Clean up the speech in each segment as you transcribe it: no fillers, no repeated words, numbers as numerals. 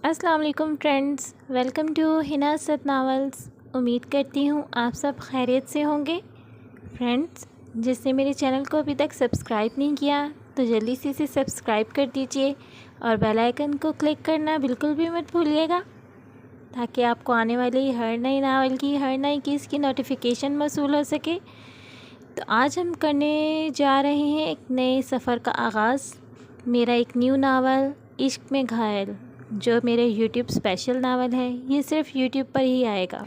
السلام علیکم friends, welcome to ہنا ست ناولز۔ امید کرتی ہوں آپ سب خیریت سے ہوں گے۔ فرینڈز، جس نے میرے چینل کو ابھی تک سبسکرائب نہیں کیا تو جلدی سے اسے سبسکرائب کر دیجئے اور بیل آئیکن کو کلک کرنا بالکل بھی مت بھولیے گا، تاکہ آپ کو آنے والی ہر نئی ناول کی ہر نئی چیز کی نوٹیفیکیشن موصول ہو سکے۔ تو آج ہم کرنے جا رہے ہیں ایک نئے سفر کا آغاز، میرا ایک نیو ناول عشق میں گھائل، جو میرے یوٹیوب اسپیشل ناول ہے۔ یہ صرف یوٹیوب پر ہی آئے گا۔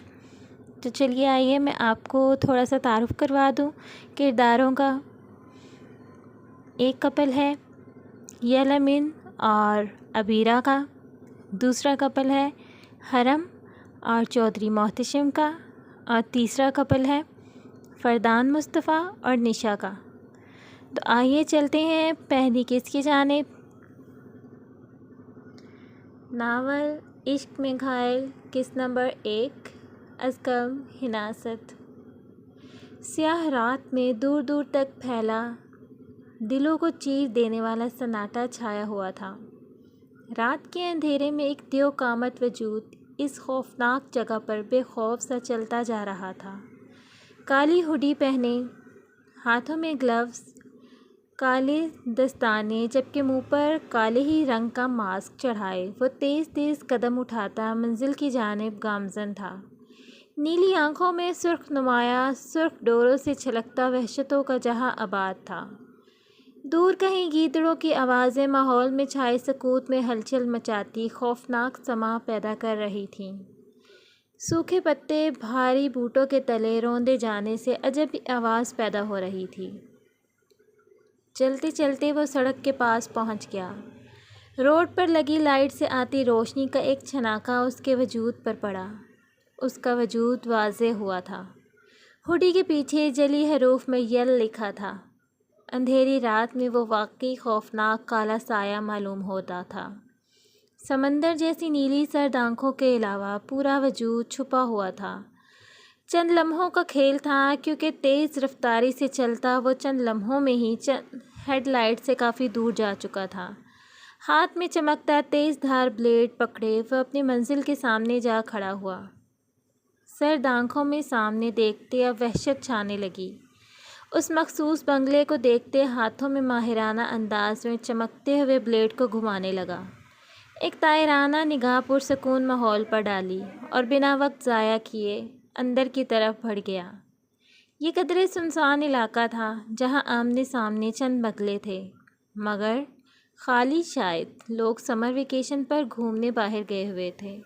تو چلیے آئیے میں آپ کو تھوڑا سا تعارف کروا دوں کرداروں کا۔ ایک کپل ہے یلمین اور عبیرہ کا، دوسرا کپل ہے حرم اور چودھری محتشم کا، اور تیسرا کپل ہے فردان مصطفیٰ اور نشا کا۔ تو آئیے چلتے ہیں پہلی قسط کی جانب۔ ناول عشق میں گھائل، قسط نمبر 1، از قلم ہنا ست۔ سیاہ رات میں دور دور تک پھیلا دلوں کو چیر دینے والا سناٹا چھایا ہوا تھا۔ رات کے اندھیرے میں ایک دیو قامت وجود اس خوفناک جگہ پر بے خوف سا چلتا جا رہا تھا۔ کالی ہوڈی پہنے، ہاتھوں میں گلوز، کالے دستانے، جبکہ منہ پر کالے ہی رنگ کا ماسک چڑھائے، وہ تیز تیز قدم اٹھاتا منزل کی جانب گامزن تھا۔ نیلی آنکھوں میں سرخ نمایاں سرخ ڈوروں سے چھلکتا وحشتوں کا جہاں آباد تھا۔ دور کہیں گیدڑوں کی آوازیں ماحول میں چھائے سکوت میں ہلچل مچاتی خوفناک سماں پیدا کر رہی تھیں۔ سوکھے پتے بھاری بوٹوں کے تلے روندے جانے سے عجب آواز پیدا ہو رہی تھی۔ چلتے چلتے وہ سڑک کے پاس پہنچ گیا۔ روڈ پر لگی لائٹ سے آتی روشنی کا ایک چھناکا اس کے وجود پر پڑا۔ اس کا وجود واضح ہوا تھا۔ ہوڈی کے پیچھے جلی حروف میں یل لکھا تھا۔ اندھیری رات میں وہ واقعی خوفناک کالا سایہ معلوم ہوتا تھا۔ سمندر جیسی نیلی سرد آنکھوں کے علاوہ پورا وجود چھپا ہوا تھا۔ چند لمحوں کا کھیل تھا، کیونکہ تیز رفتاری سے چلتا وہ چند لمحوں میں ہی ہیڈ لائٹ سے کافی دور جا چکا تھا۔ ہاتھ میں چمکتا تیز دھار بلیڈ پکڑے وہ اپنی منزل کے سامنے جا کھڑا ہوا۔ سرد آنکھوں میں سامنے دیکھتے اب وحشت چھانے لگی۔ اس مخصوص بنگلے کو دیکھتے ہاتھوں میں ماہرانہ انداز میں چمکتے ہوئے بلیڈ کو گھمانے لگا۔ ایک طائرانہ نگاہ پرسکون ماحول پر ڈالی اور بنا وقت ضائع کیے اندر کی طرف بڑھ گیا۔ یہ قدرے سنسان علاقہ تھا، جہاں آمنے سامنے چند بنگلے تھے، مگر خالی، شاید لوگ سمر ویکیشن پر گھومنے باہر گئے ہوئے تھے۔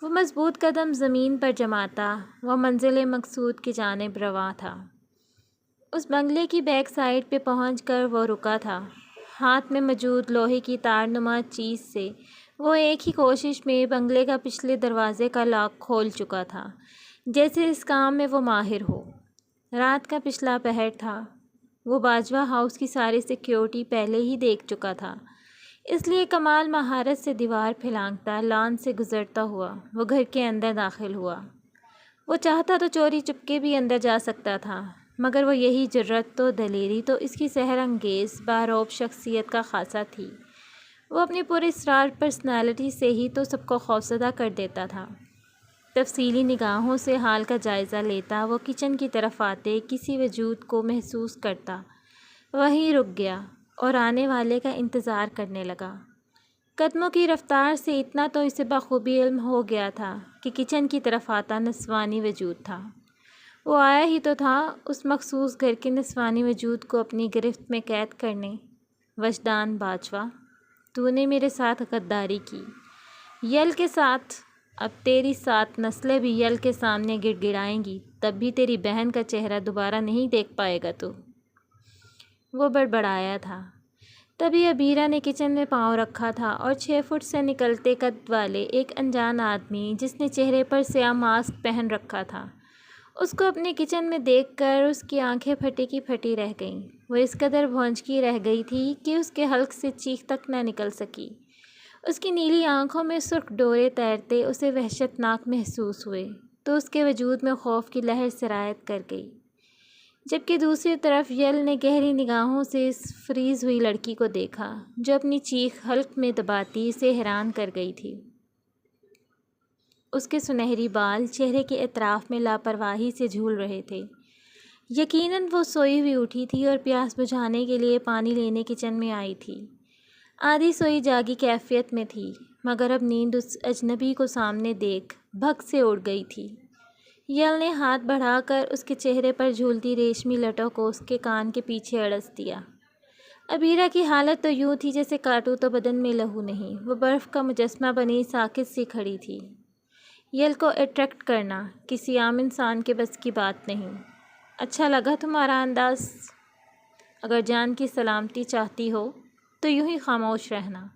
وہ مضبوط قدم زمین پر جماتا وہ منزل مقصود کی جانب رواں تھا۔ اس بنگلے کی بیک سائڈ پہ پہنچ کر وہ رکا تھا۔ ہاتھ میں موجود لوہے کی تارنما چیز سے وہ ایک ہی کوشش میں بنگلے کا پچھلے دروازے کا لاک کھول چکا تھا، جیسے اس کام میں وہ ماہر ہو۔ رات کا پچھلا پہر تھا۔ وہ باجوہ ہاؤس کی ساری سیکیورٹی پہلے ہی دیکھ چکا تھا، اس لیے کمال مہارت سے دیوار پھلانگتا لان سے گزرتا ہوا وہ گھر کے اندر داخل ہوا۔ وہ چاہتا تو چوری چپکے بھی اندر جا سکتا تھا، مگر وہ یہی جرأت تو دلیری تو اس کی سحر انگیز باروب شخصیت کا خاصہ تھی۔ وہ اپنی پوری اسرار پرسنالٹی سے ہی تو سب کو خوفزدہ کر دیتا تھا۔ تفصیلی نگاہوں سے حال کا جائزہ لیتا وہ کچن کی طرف آتے کسی وجود کو محسوس کرتا، وہیں رک گیا اور آنے والے کا انتظار کرنے لگا۔ قدموں کی رفتار سے اتنا تو اسے بخوبی علم ہو گیا تھا کہ کچن کی طرف آتا نسوانی وجود تھا۔ وہ آیا ہی تو تھا اس مخصوص گھر کے نسوانی وجود کو اپنی گرفت میں قید کرنے۔ وجدان باجوہ، تو نے میرے ساتھ غداری کی، یل کے ساتھ۔ اب تیری 7 نسلیں بھی یل کے سامنے گڑ گڑائیں گی، تب بھی تیری بہن کا چہرہ دوبارہ نہیں دیکھ پائے گا تو۔ وہ بڑبڑایا تھا۔ تبھی عبیرہ نے کچن میں پاؤں رکھا تھا اور 6 فٹ سے نکلتے قد والے ایک انجان آدمی، جس نے چہرے پر سیاہ ماسک پہن رکھا تھا، اس کو اپنے کچن میں دیکھ کر اس کی آنکھیں پھٹی کی پھٹی رہ گئیں۔ وہ اس قدر بھونچکی رہ گئی تھی کہ اس کے حلق سے چیخ تک نہ نکل سکی۔ اس کی نیلی آنکھوں میں سرخ ڈورے تیرتے اسے وحشتناک محسوس ہوئے تو اس کے وجود میں خوف کی لہر سرایت کر گئی، جبکہ دوسری طرف یل نے گہری نگاہوں سے اس فریز ہوئی لڑکی کو دیکھا جو اپنی چیخ حلق میں دباتی اسے حیران کر گئی تھی۔ اس کے سنہری بال چہرے کے اطراف میں لاپرواہی سے جھول رہے تھے۔ یقیناً وہ سوئی ہوئی اٹھی تھی اور پیاس بجھانے کے لیے پانی لینے کچن میں آئی تھی۔ آدھی سوئی جاگی کیفیت میں تھی، مگر اب نیند اس اجنبی کو سامنے دیکھ بھگ سے اڑ گئی تھی۔ یل نے ہاتھ بڑھا کر اس کے چہرے پر جھولتی ریشمی لٹوں کو اس کے کان کے پیچھے اڑس دیا۔ عبیرہ کی حالت تو یوں تھی جیسے کاٹو تو بدن میں لہو نہیں، وہ برف کا مجسمہ بنی ساکت سی کھڑی تھی۔ یل کو اٹریکٹ کرنا کسی عام انسان کے بس کی بات نہیں۔ اچھا لگا تمہارا انداز، اگر جان کی سلامتی چاہتی ہو تو یوں ہی خاموش رہنا،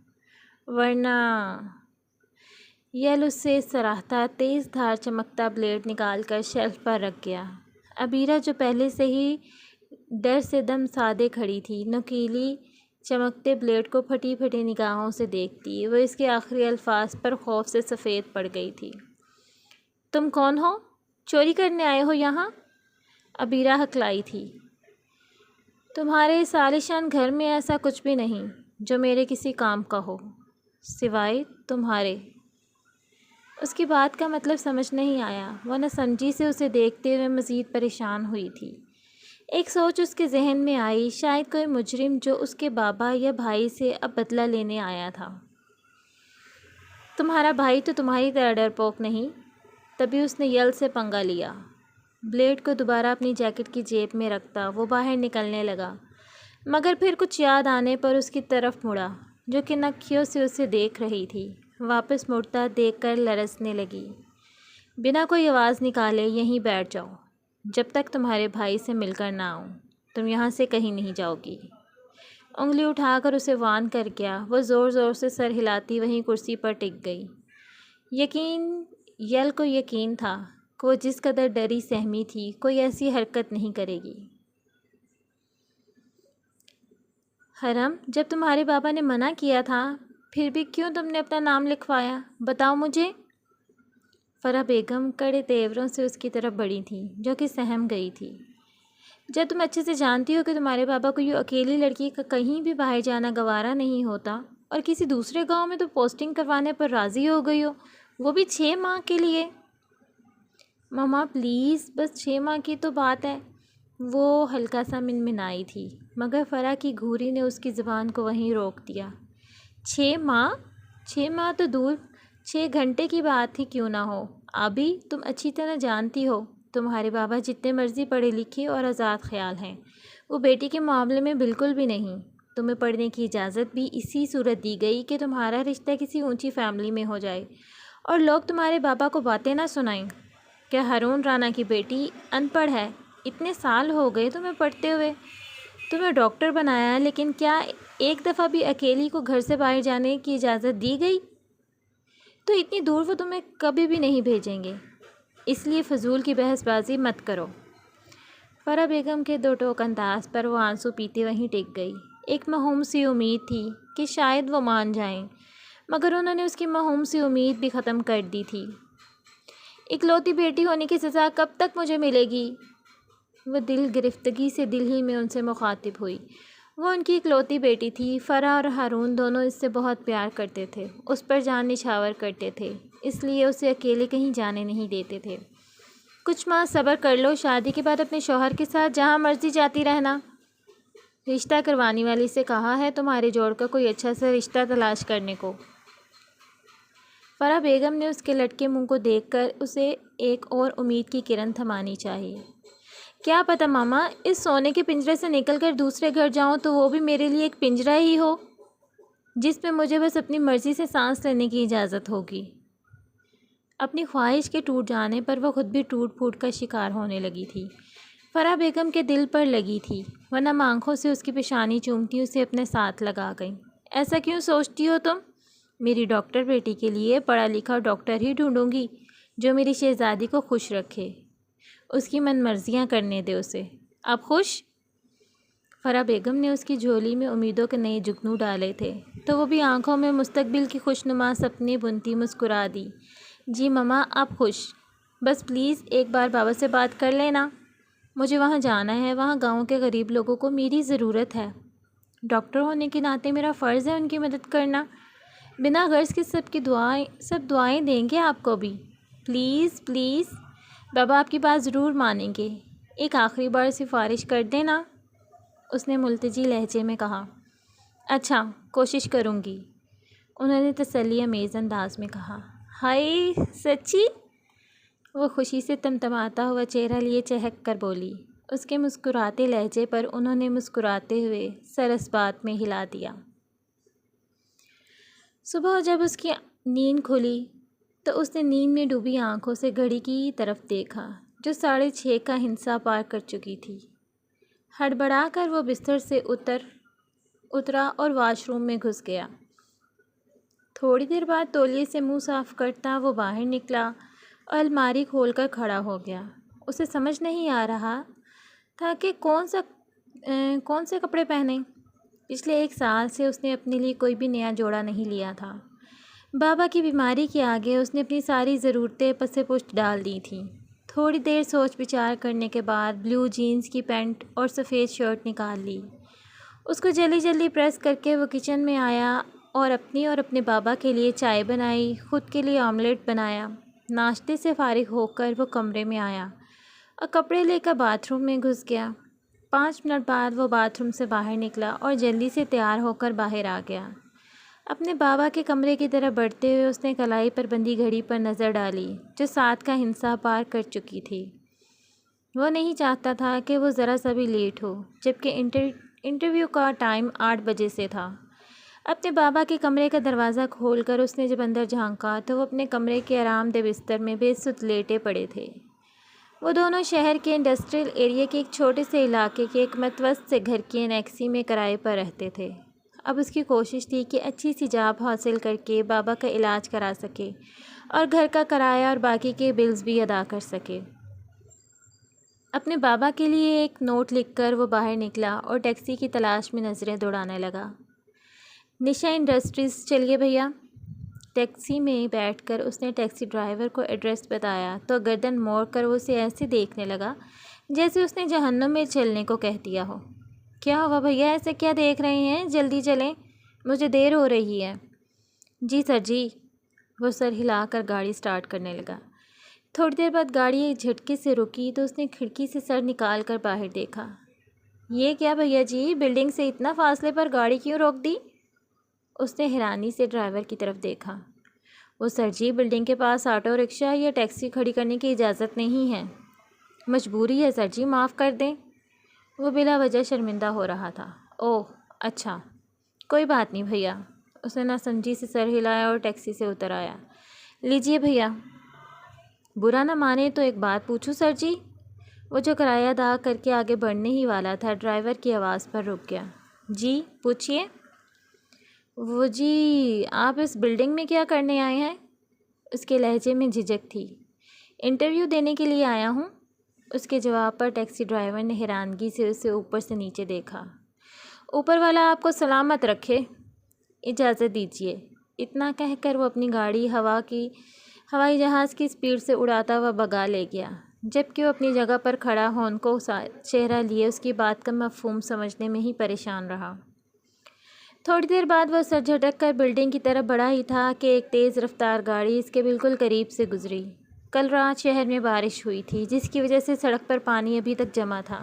ورنہ… یل اس سے سراہتا تیز دھار چمکتا بلیڈ نکال کر شیلف پر رکھ گیا۔ عبیرہ جو پہلے سے ہی ڈر سے دم سادے کھڑی تھی، نوکیلی چمکتے بلیڈ کو پھٹی پھٹی نگاہوں سے دیکھتی، وہ اس کے آخری الفاظ پر خوف سے سفید پڑ گئی تھی۔ تم کون ہو؟ چوری کرنے آئے ہو یہاں؟ عبیرہ ہکلائی تھی۔ تمہارے اس عالیشان گھر میں ایسا کچھ بھی نہیں جو میرے کسی کام کا ہو، سوائے تمہارے۔ اس کی بات کا مطلب سمجھ نہیں آیا، وہ نہ سمجھی سے اسے دیکھتے ہوئے مزید پریشان ہوئی تھی۔ ایک سوچ اس کے ذہن میں آئی، شاید کوئی مجرم جو اس کے بابا یا بھائی سے اب بدلہ لینے آیا تھا۔ تمہارا بھائی تو تمہاری طرح ڈرپوک نہیں۔ تبھی اس نے یل سے پنگا لیا۔ بلیڈ کو دوبارہ اپنی جیکٹ کی جیب میں رکھتا وہ باہر نکلنے لگا، مگر پھر کچھ یاد آنے پر اس کی طرف مڑا، جو کہ نکھیوں سے اسے دیکھ رہی تھی۔ واپس مڑتا دیکھ کر لرزنے لگی۔ بنا کوئی آواز نکالے یہیں بیٹھ جاؤ، جب تک تمہارے بھائی سے مل کر نہ آؤں۔ تم یہاں سے کہیں نہیں جاؤ گی۔ انگلی اٹھا کر اسے وارن کر گیا۔ وہ زور زور سے سر ہلاتی وہیں کرسی پر ٹک گئی۔ یل کو یقین تھا کہ وہ جس قدر ڈری سہمی تھی کوئی ایسی حرکت نہیں کرے گی۔ حرم، جب تمہارے بابا نے منع کیا تھا پھر بھی کیوں تم نے اپنا نام لکھوایا؟ بتاؤ مجھے۔ فرح بیگم کڑے تیوروں سے اس کی طرف بڑھی تھیں، جو کہ سہم گئی تھی۔ جب تم اچھے سے جانتی ہو کہ تمہارے بابا کو یوں اکیلی لڑکی کا کہیں بھی باہر جانا گوارا نہیں ہوتا، اور کسی دوسرے گاؤں میں تو پوسٹنگ کروانے پر راضی ہو گئی ہو، وہ بھی 6 ماہ کے لیے۔ ماما پلیز، بس 6 ماہ کی تو بات ہے۔ وہ ہلکا سا منمنائی تھی، مگر فرح کی گھوری نے اس کی زبان کو وہیں روک دیا۔ 6 ماہ؟ 6 ماہ تو دور، 6 گھنٹے کی بات ہی کیوں نہ ہو۔ ابھی تم اچھی طرح جانتی ہو تمہارے بابا جتنے مرضی پڑھے لکھے اور آزاد خیال ہیں، وہ بیٹی کے معاملے میں بالکل بھی نہیں۔ تمہیں پڑھنے کی اجازت بھی اسی صورت دی گئی کہ تمہارا رشتہ کسی اونچی فیملی میں ہو جائے اور لوگ تمہارے بابا کو باتیں نہ سنائیں۔ کیا ہارون رانا کی بیٹی ان پڑھ ہے؟ اتنے سال ہو گئے تمہیں پڑھتے ہوئے، تمہیں ڈاکٹر بنایا، لیکن کیا ایک دفعہ بھی اکیلی کو گھر سے باہر جانے کی اجازت دی گئی؟ تو اتنی دور وہ تمہیں کبھی بھی نہیں بھیجیں گے، اس لیے فضول کی بحث بازی مت کرو۔ فرح بیگم کے دو ٹوک انداز پر وہ آنسو پیتے وہیں ٹک گئی۔ ایک موہوم سی امید تھی کہ شاید وہ مان جائیں، مگر انہوں نے اس کی موہوم سی امید بھی ختم کر دی تھی۔ اکلوتی بیٹی ہونے کی سزا کب تک مجھے ملے گی؟ وہ دل گرفتگی سے دل ہی میں ان سے مخاطب ہوئی۔ وہ ان کی اکلوتی بیٹی تھی۔ فرح اور ہارون دونوں اس سے بہت پیار کرتے تھے، اس پر جان نچھاور کرتے تھے، اس لیے اسے اکیلے کہیں جانے نہیں دیتے تھے۔ کچھ ماہ صبر کر لو، شادی کے بعد اپنے شوہر کے ساتھ جہاں مرضی جاتی رہنا۔ رشتہ کروانے والی سے کہا ہے تمہارے جوڑ کا کوئی اچھا سا رشتہ تلاش کرنے کو۔ فرح بیگم نے اس کے لٹکے منہ کو دیکھ کر اسے ایک اور امید کی کرن تھمانی چاہیے۔ کیا پتہ ماما، اس سونے کے پنجرے سے نکل کر دوسرے گھر جاؤں تو وہ بھی میرے لیے ایک پنجرہ ہی ہو، جس میں مجھے بس اپنی مرضی سے سانس لینے کی اجازت ہوگی۔ اپنی خواہش کے ٹوٹ جانے پر وہ خود بھی ٹوٹ پھوٹ کا شکار ہونے لگی تھی۔ فرح بیگم کے دل پر لگی تھی، وہ نم آنکھوں سے اس کی پیشانی چومتی اسے اپنے ساتھ لگا گئیں۔ ایسا کیوں سوچتی ہو تم؟ میری ڈاکٹر بیٹی کے لیے پڑھا لکھا ڈاکٹر ہی ڈھونڈوں گی جو میری شہزادی کو خوش رکھے، اس کی من مرضیاں کرنے دے اسے۔ اب خوش؟ فرح بیگم نے اس کی جھولی میں امیدوں کے نئے جگنو ڈالے تھے، تو وہ بھی آنکھوں میں مستقبل کی خوشنما سپنے بنتی مسکرا دی۔ جی ماما، اب خوش۔ بس پلیز ایک بار بابا سے بات کر لینا، مجھے وہاں جانا ہے، وہاں گاؤں کے غریب لوگوں کو میری ضرورت ہے۔ ڈاکٹر ہونے کے ناطے میرا فرض ہے ان کی مدد کرنا۔ بنا غرض کے سب دعائیں دیں گے آپ کو بھی۔ پلیز پلیز، بابا آپ کی بات ضرور مانیں گے، ایک آخری بار سفارش کر دیں نا، اس نے ملتجی لہجے میں کہا۔ اچھا، کوشش کروں گی، انہوں نے تسلی آمیز انداز میں کہا۔ ہائے سچی؟ وہ خوشی سے تمتماتا ہوا چہرہ لیے چہک کر بولی۔ اس کے مسکراتے لہجے پر انہوں نے مسکراتے ہوئے سر اس بات میں ہلا دیا۔ صبح جب اس کی نیند کھلی تو اس نے نیند میں ڈوبی آنکھوں سے گھڑی کی طرف دیکھا جو 6:30 کا ہندسہ پار کر چکی تھی۔ ہڑبڑا کر وہ بستر سے اترا اور واش روم میں گھس گیا۔ تھوڑی دیر بعد تولیے سے منہ صاف کرتا وہ باہر نکلا اور الماری کھول کر کھڑا ہو گیا۔ اسے سمجھ نہیں آ رہا تھا کہ کون سے کپڑے پہنے۔ پچھلے 1 سال سے اس نے اپنے لیے کوئی بھی نیا جوڑا نہیں لیا تھا۔ بابا کی بیماری کے آگے اس نے اپنی ساری ضرورتیں پس پشت ڈال دی تھیں۔ تھوڑی دیر سوچ بچار کرنے کے بعد بلیو جینز کی پینٹ اور سفید شرٹ نکال لی۔ اس کو جلدی جلدی پریس کر کے وہ کچن میں آیا اور اپنے بابا کے لیے چائے بنائی، خود کے لیے آملیٹ بنایا۔ ناشتے سے فارغ ہو کر وہ کمرے میں آیا اور کپڑے لے کر باتھ روم میں گھس گیا۔ 5 منٹ بعد وہ باتھ روم سے باہر نکلا اور جلدی سے تیار ہو کر باہر آ گیا۔ اپنے بابا کے کمرے کی طرف بڑھتے ہوئے اس نے کلائی پر بندھی گھڑی پر نظر ڈالی جو 7 کا ہندسہ پار کر چکی تھی۔ وہ نہیں چاہتا تھا کہ وہ ذرا سا بھی لیٹ ہو، جبکہ انٹرویو کا ٹائم 8 بجے سے تھا۔ اپنے بابا کے کمرے کا دروازہ کھول کر اس نے جب اندر جھانکا تو وہ اپنے کمرے کے آرام دہ بستر میں بے سود لیٹے پڑے تھے۔ وہ دونوں شہر کے انڈسٹریل ایریا کے ایک چھوٹے سے علاقے کے ایک متوسط سے گھر کی انیکسی میں کرائے پر رہتے تھے۔ اب اس کی کوشش تھی کہ اچھی سی جاب حاصل کر کے بابا کا علاج کرا سکے اور گھر کا کرایہ اور باقی کے بلز بھی ادا کر سکے۔ اپنے بابا کے لیے ایک نوٹ لکھ کر وہ باہر نکلا اور ٹیکسی کی تلاش میں نظریں دوڑانے لگا۔ نشا انڈسٹریز چلیے بھیا۔ ٹیکسی میں بیٹھ کر اس نے ٹیکسی ڈرائیور کو ایڈریس بتایا تو گردن موڑ کر وہ اسے ایسے دیکھنے لگا جیسے اس نے جہنم میں چلنے کو کہہ دیا ہو۔ کیا ہوا بھیا، ایسے کیا دیکھ رہے ہیں؟ جلدی چلیں، مجھے دیر ہو رہی ہے۔ جی سر جی۔ وہ سر ہلا کر گاڑی سٹارٹ کرنے لگا۔ تھوڑی دیر بعد گاڑی ایک جھٹکے سے رکی تو اس نے کھڑکی سے سر نکال کر باہر دیکھا۔ یہ کیا بھیا جی، بلڈنگ سے اتنا فاصلے پر گاڑی کیوں روک دی؟ اس نے حیرانی سے ڈرائیور کی طرف دیکھا۔ وہ سر جی، بلڈنگ کے پاس آٹو رکشہ یا ٹیکسی کھڑی کرنے کی اجازت نہیں ہے، مجبوری ہے سر جی، معاف کر دیں۔ وہ بلا وجہ شرمندہ ہو رہا تھا۔ اوہ اچھا، کوئی بات نہیں بھیا۔ اس نے ناسمجھی سے سر ہلایا اور ٹیکسی سے اتر آیا۔ لیجیے بھیا۔ برا نہ مانے تو ایک بات پوچھوں سر جی؟ وہ جو کرایہ ادا کر کے آگے بڑھنے ہی والا تھا ڈرائیور کی آواز پر رک گیا۔ جی پوچھیے۔ وہ جی، آپ اس بلڈنگ میں کیا کرنے آئے ہیں؟ اس کے لہجے میں جھجک تھی۔ انٹرویو دینے کے لیے آیا ہوں۔ اس کے جواب پر ٹیکسی ڈرائیور نے حیرانگی سے اسے اوپر سے نیچے دیکھا۔ اوپر والا آپ کو سلامت رکھے، اجازت دیجیے۔ اتنا کہہ کر وہ اپنی گاڑی ہوائی جہاز کی سپیڈ سے اڑاتا ہوا بگا لے گیا، جبکہ وہ اپنی جگہ پر کھڑا ہون کو چہرہ لیے اس کی بات کا مفہوم سمجھنے میں ہی پریشان رہا۔ تھوڑی دیر بعد وہ سر جھٹک کر بلڈنگ کی طرف بڑھا ہی تھا کہ ایک تیز رفتار گاڑی اس کے بالکل قریب سے گزری۔ کل رات شہر میں بارش ہوئی تھی جس کی وجہ سے سڑک پر پانی ابھی تک جمع تھا۔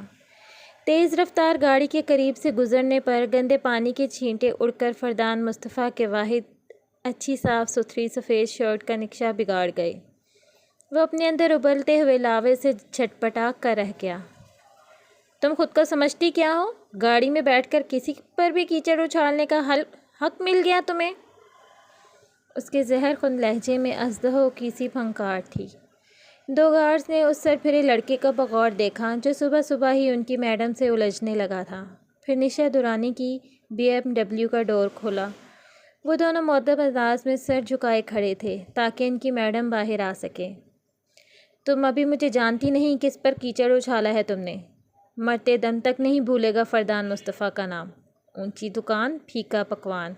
تیز رفتار گاڑی کے قریب سے گزرنے پر گندے پانی کے چھینٹے اڑ کر فردان مصطفیٰ کے واحد اچھی صاف ستھری سفید شرٹ کا نقشہ بگاڑ گئے۔ وہ اپنے اندر ابلتے ہوئے لاوے سے چھٹپٹا کر رہ گیا۔ تم خود کو سمجھتی کیا ہو؟ گاڑی میں بیٹھ کر کسی پر بھی کیچڑ اچھالنے کا حق مل گیا تمہیں؟ اس کے زہر خون لہجے میں اژدہوں کی سی پھنکار تھی۔ 2 گارڈز نے اس سر پھرے لڑکے کو بغور دیکھا جو صبح صبح ہی ان کی میڈم سے الجھنے لگا تھا۔ پھر نشا دورانی کی BMW کا ڈور کھولا۔ وہ دونوں مؤدب انداز میں سر جھکائے کھڑے تھے تاکہ ان کی میڈم باہر آ سکے۔ تم ابھی مجھے جانتی نہیں کس پر کیچڑ اچھالا ہے تم نے؟ مرتے دم تک نہیں بھولے گا فردان مصطفیٰ کا نام۔ اونچی دکان، پھیکا پکوان۔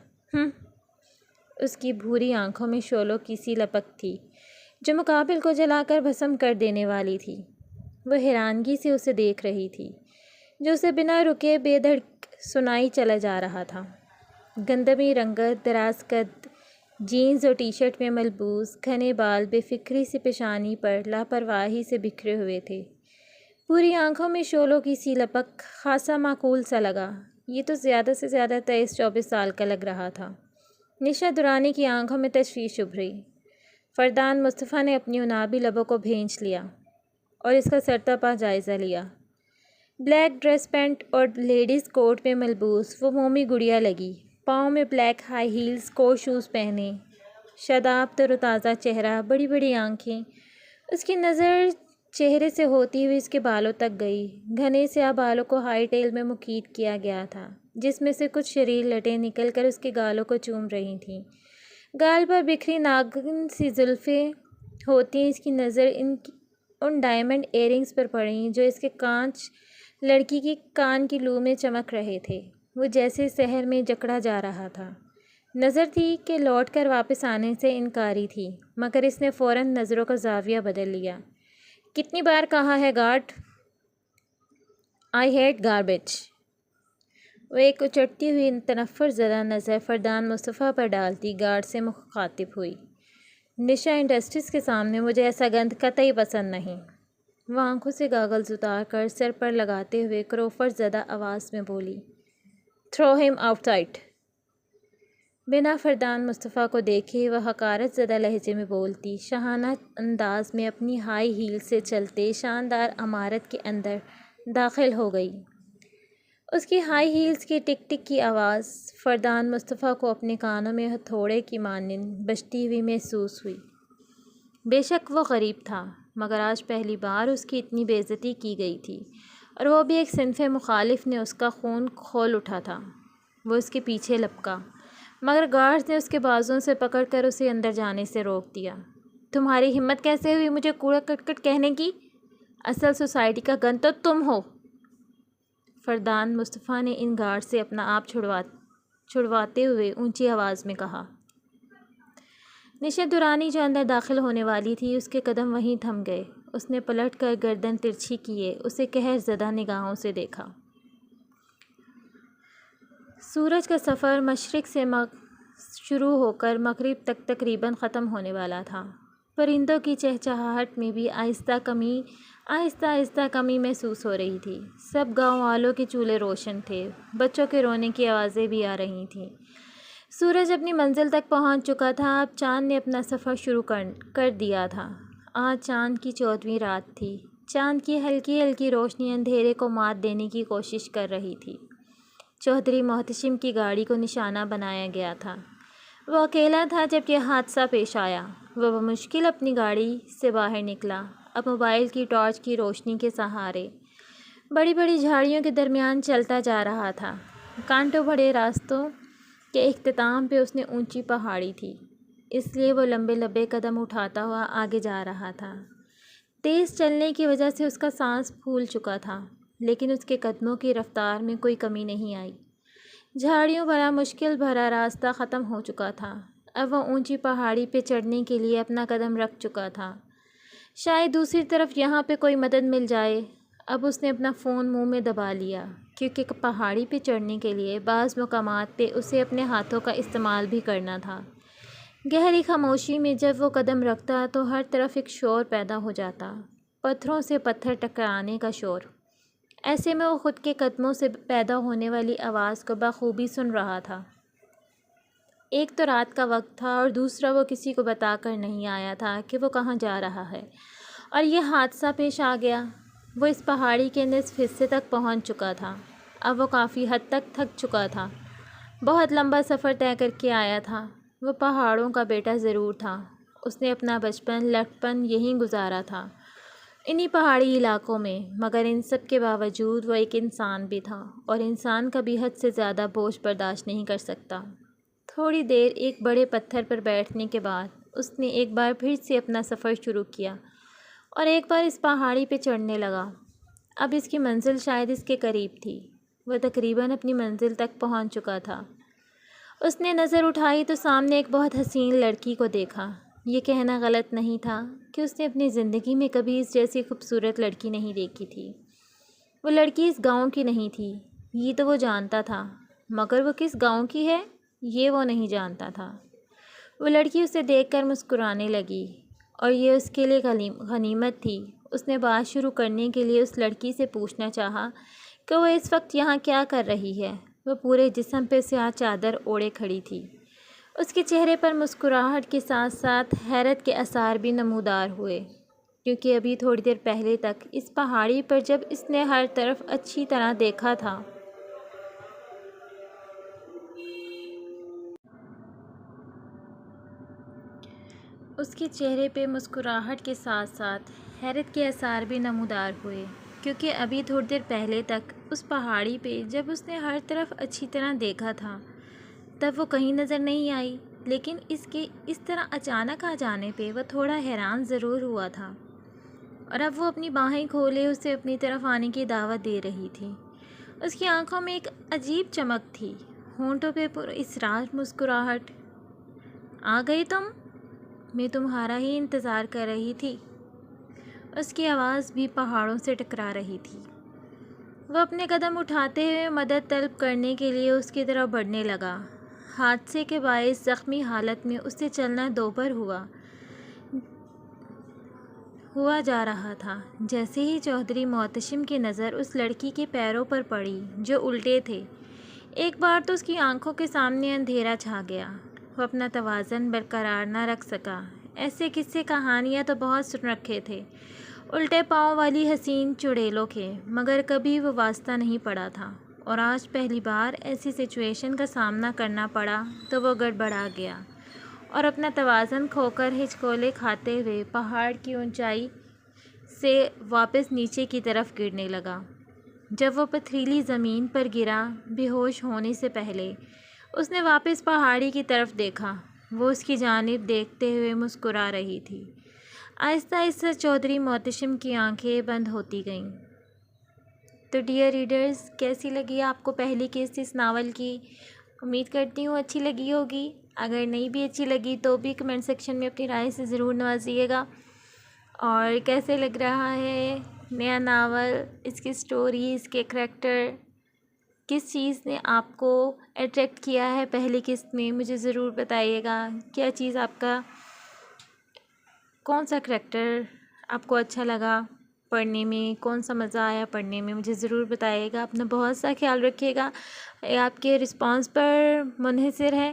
اس کی بھوری آنکھوں میں شعلوں کی سی لپک تھی جو مقابل کو جلا کر بھسم کر دینے والی تھی۔ وہ حیرانگی سے اسے دیکھ رہی تھی جو اسے بنا رکے بے دھڑک سنائی چلا جا رہا تھا۔ گندمی رنگت، دراز قد، جینز اور ٹی شرٹ میں ملبوس گھنے بال بے فکری سے پیشانی پر لاپرواہی سے بکھرے ہوئے تھے۔ پوری آنکھوں میں شعلوں کی سی لپک خاصا معقول سا لگا۔ یہ تو زیادہ سے زیادہ 23-24 سال کا لگ رہا تھا۔ نشا درانی کی آنکھوں میں تشویش ابھری۔ فردان مصطفیٰ نے اپنی عنابی لبوں کو بھینچ لیا اور اس کا سرتاپا جائزہ لیا۔ بلیک ڈریس پینٹ اور لیڈیز کوٹ میں ملبوس وہ مومی گڑیا لگی، پاؤں میں black high heels court shoes پہنے، شاداب تر و تازہ چہرہ، بڑی بڑی آنکھیں۔ اس کی نظر چہرے سے ہوتی ہوئی اس کے بالوں تک گئی۔ گھنے سیاہ بالوں کو ہائی ٹیل میں مکیٹ کیا گیا تھا، جس میں سے کچھ شریر لٹیں نکل کر اس کے گالوں کو چوم رہی تھیں۔ گال پر بکھری ناگن سی زلفیں ہوتی اس کی نظر ان ڈائمنڈ ایئرنگز پر پڑی جو اس کے کانچ لڑکی کی کان کی لو میں چمک رہے تھے۔ وہ جیسے سحر میں جکڑا جا رہا تھا۔ نظر تھی کہ لوٹ کر واپس آنے سے انکاری تھی، مگر اس نے فوراً نظروں کا زاویہ بدل لیا۔ کتنی بار کہا ہے گارڈ، آئی ہیٹ گاربیج۔ وہ ایک اچٹتی ہوئی تنفر زدہ نظر فردان مصطفیٰ پر ڈالتی گارڈ سے مخاطب ہوئی۔ نشا انڈسٹریز کے سامنے مجھے ایسا گند قطعی پسند نہیں۔ وہ آنکھوں سے گاگلز اتار کر سر پر لگاتے ہوئے کروفر زدہ آواز میں بولی، تھرو ہم آؤٹ سائڈ۔ بنا فردان مصطفیٰ کو دیکھے وہ حقارت زدہ لہجے میں بولتی، شاہانہ انداز میں اپنی ہائی ہیل سے چلتے شاندار عمارت کے اندر داخل ہو گئی۔ اس کی ہائی ہیلز کی ٹک ٹک کی آواز فردان مصطفیٰ کو اپنے کانوں میں ہتھوڑے کی مانند بجتی ہوئی محسوس ہوئی۔ بے شک وہ غریب تھا، مگر آج پہلی بار اس کی اتنی بے عزتی کی گئی تھی، اور وہ بھی ایک صنف مخالف نے اس کا خون کھول اٹھا تھا۔ وہ اس کے پیچھے لپکا، مگر گارڈز نے اس کے بازوؤں سے پکڑ کر اسے اندر جانے سے روک دیا۔ تمہاری ہمت کیسے ہوئی مجھے کوڑا کرکٹ کہنے کی؟ اصل سوسائٹی کا گند تو تم ہو۔ فردان مصطفیٰ نے ان گارڈ سے اپنا آپ چھڑواتے ہوئے اونچی آواز میں کہا۔ نشا درانی جو اندر داخل ہونے والی تھی، اس کے قدم وہیں تھم گئے۔ اس نے پلٹ کر گردن ترچھی کیے اسے قہر زدہ نگاہوں سے دیکھا۔ سورج کا سفر مشرق سے شروع ہو کر مغرب تک تقریباً ختم ہونے والا تھا۔ پرندوں کی چہچہاہٹ میں بھی آہستہ آہستہ کمی محسوس ہو رہی تھی۔ سب گاؤں والوں کے چولہے روشن تھے، بچوں کے رونے کی آوازیں بھی آ رہی تھیں۔ سورج اپنی منزل تک پہنچ چکا تھا۔ اب چاند نے اپنا سفر شروع کر دیا تھا۔ آج چاند کی 14ویں رات تھی۔ چاند کی ہلکی ہلکی روشنی اندھیرے کو مات دینے کی کوشش کر رہی تھی۔ چودھری محتشم کی گاڑی کو نشانہ بنایا گیا تھا۔ وہ اکیلا تھا جب یہ حادثہ پیش آیا۔ وہ بمشکل اپنی گاڑی سے باہر نکلا، اب موبائل کی ٹارچ کی روشنی کے سہارے بڑی بڑی جھاڑیوں کے درمیان چلتا جا رہا تھا۔ کانٹوں بھرے راستوں کے اختتام پہ اس نے اونچی پہاڑی تھی، اس لیے وہ لمبے لمبے قدم اٹھاتا ہوا آگے جا رہا تھا۔ تیز چلنے کی وجہ سے اس کا سانس پھول چکا تھا، لیکن اس کے قدموں کی رفتار میں کوئی کمی نہیں آئی۔ جھاڑیوں بھرا مشکل بھرا راستہ ختم ہو چکا تھا۔ اب وہ اونچی پہاڑی پہ چڑھنے کے لیے اپنا قدم رکھ چکا تھا۔ شاید دوسری طرف یہاں پہ کوئی مدد مل جائے۔ اب اس نے اپنا فون منہ میں دبا لیا، کیونکہ پہاڑی پہ چڑھنے کے لیے بعض مقامات پہ اسے اپنے ہاتھوں کا استعمال بھی کرنا تھا۔ گہری خاموشی میں جب وہ قدم رکھتا تو ہر طرف ایک شور پیدا ہو جاتا، پتھروں سے پتھر ٹکرانے کا شور۔ ایسے میں وہ خود کے قدموں سے پیدا ہونے والی آواز کو بخوبی سن رہا تھا۔ ایک تو رات کا وقت تھا، اور دوسرا وہ کسی کو بتا کر نہیں آیا تھا کہ وہ کہاں جا رہا ہے، اور یہ حادثہ پیش آ گیا۔ وہ اس پہاڑی کے نصف حصے تک پہنچ چکا تھا۔ اب وہ کافی حد تک تھک چکا تھا، بہت لمبا سفر طے کر کے آیا تھا۔ وہ پہاڑوں کا بیٹا ضرور تھا، اس نے اپنا بچپن لڑکپن یہیں گزارا تھا، انہی پہاڑی علاقوں میں، مگر ان سب کے باوجود وہ ایک انسان بھی تھا، اور انسان کبھی حد سے زیادہ بوجھ برداشت نہیں کر سکتا۔ تھوڑی دیر ایک بڑے پتھر پر بیٹھنے کے بعد اس نے ایک بار پھر سے اپنا سفر شروع کیا، اور ایک بار اس پہاڑی پہ چڑھنے لگا۔ اب اس کی منزل شاید اس کے قریب تھی۔ وہ تقریباً اپنی منزل تک پہنچ چکا تھا۔ اس نے نظر اٹھائی تو سامنے ایک بہت حسین لڑکی کو دیکھا۔ یہ کہنا غلط نہیں تھا کہ اس نے اپنی زندگی میں کبھی اس جیسی خوبصورت لڑکی نہیں دیکھی تھی۔ وہ لڑکی اس گاؤں کی نہیں تھی، یہ تو وہ جانتا تھا، مگر وہ کس گاؤں کی ہے یہ وہ نہیں جانتا تھا۔ وہ لڑکی اسے دیکھ کر مسکرانے لگی اور یہ اس کے لیے غنیمت تھی۔ اس نے بات شروع کرنے کے لیے اس لڑکی سے پوچھنا چاہا کہ وہ اس وقت یہاں کیا کر رہی ہے۔ وہ پورے جسم پہ سیاہ چادر اوڑھے کھڑی تھی۔ اس کے چہرے پر مسکراہٹ کے ساتھ ساتھ حیرت کے آثار بھی نمودار ہوئے، کیونکہ ابھی تھوڑی دیر پہلے تک اس پہاڑی پر جب اس نے ہر طرف اچھی طرح دیکھا تھا، اس کے چہرے پہ مسکراہٹ کے ساتھ ساتھ حیرت کے آثار بھی نمودار ہوئے، کیونکہ ابھی تھوڑی دیر پہلے تک اس پہاڑی پہ جب اس نے ہر طرف اچھی طرح دیکھا تھا تب وہ کہیں نظر نہیں آئی، لیکن اس کے اس طرح اچانک آ جانے پہ وہ تھوڑا حیران ضرور ہوا تھا، اور اب وہ اپنی باہیں کھولے اسے اپنی طرف آنے کی دعوت دے رہی تھی۔ اس کی آنکھوں میں ایک عجیب چمک تھی، ہونٹوں پہ پر اصرار مسکراہٹ۔ آ گئی تم؟ میں تمہارا ہی انتظار کر رہی تھی۔ اس کی آواز بھی پہاڑوں سے ٹکرا رہی تھی۔ وہ اپنے قدم اٹھاتے ہوئے مدد طلب کرنے کے لیے اس کی طرف بڑھنے لگا۔ حادثے کے باعث زخمی حالت میں اسے چلنا دوبھر ہوا جا رہا تھا۔ جیسے ہی چودھری محتشم کی نظر اس لڑکی کے پیروں پر پڑی جو الٹے تھے، ایک بار تو اس کی آنکھوں کے سامنے اندھیرا چھا گیا۔ وہ اپنا توازن برقرار نہ رکھ سکا۔ ایسے قصے کہانیاں تو بہت سن رکھے تھے، الٹے پاؤں والی حسین چڑیلوں کے، مگر کبھی وہ واسطہ نہیں پڑا تھا، اور آج پہلی بار ایسی سچویشن کا سامنا کرنا پڑا تو وہ گڑبڑا گیا اور اپنا توازن کھو کر ہچکولے کھاتے ہوئے پہاڑ کی اونچائی سے واپس نیچے کی طرف گرنے لگا۔ جب وہ پتھریلی زمین پر گرا بے ہوش ہونے سے پہلے، اس نے واپس پہاڑی کی طرف دیکھا۔ وہ اس کی جانب دیکھتے ہوئے مسکرا رہی تھی۔ آہستہ آہستہ چودھری محتشم کی آنکھیں بند ہوتی گئیں۔ تو ڈیئر ریڈرز، کیسی لگی آپ کو پہلی قسط اس ناول کی؟ امید کرتی ہوں اچھی لگی ہوگی۔ اگر نہیں بھی اچھی لگی تو بھی کمنٹ سیکشن میں اپنی رائے سے ضرور نوازیے گا۔ اور کیسے لگ رہا ہے نیا ناول، اس کی سٹوری، اس کے کریکٹر، کس چیز نے آپ کو اٹریکٹ کیا ہے پہلی قسط میں، مجھے ضرور بتائیے گا۔ کیا چیز آپ کا، کون سا کریکٹر آپ کو اچھا لگا پڑھنے میں، کون سا مزہ آیا پڑھنے میں، مجھے ضرور بتائیے گا۔ اپنا بہت سا خیال رکھیے گا۔ آپ کے رسپانس پر منحصر ہے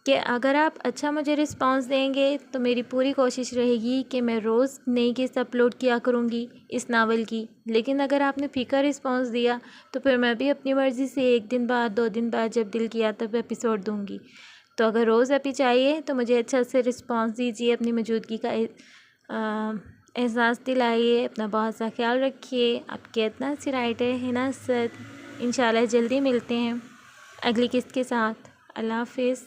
کہ اگر آپ اچھا مجھے رسپانس دیں گے تو میری پوری کوشش رہے گی کہ میں روز نئی قسط اپلوڈ کیا کروں گی اس ناول کی۔ لیکن اگر آپ نے پھیکا رسپانس دیا تو پھر میں بھی اپنی مرضی سے 1 دن بعد 2 دن بعد جب دل کیا تب ایپیسوڈ دوں گی۔ تو اگر روز ایپی چاہیے تو مجھے اچھا سے رسپانس دیجیے، اپنی موجودگی کا احساس دلائیے۔ اپنا بہت سا خیال رکھیے۔ آپ کے اتنا سی رائٹر ہناست، انشاءاللہ جلدی ملتے ہیں اگلی قسط کے ساتھ۔ اللہ حافظ۔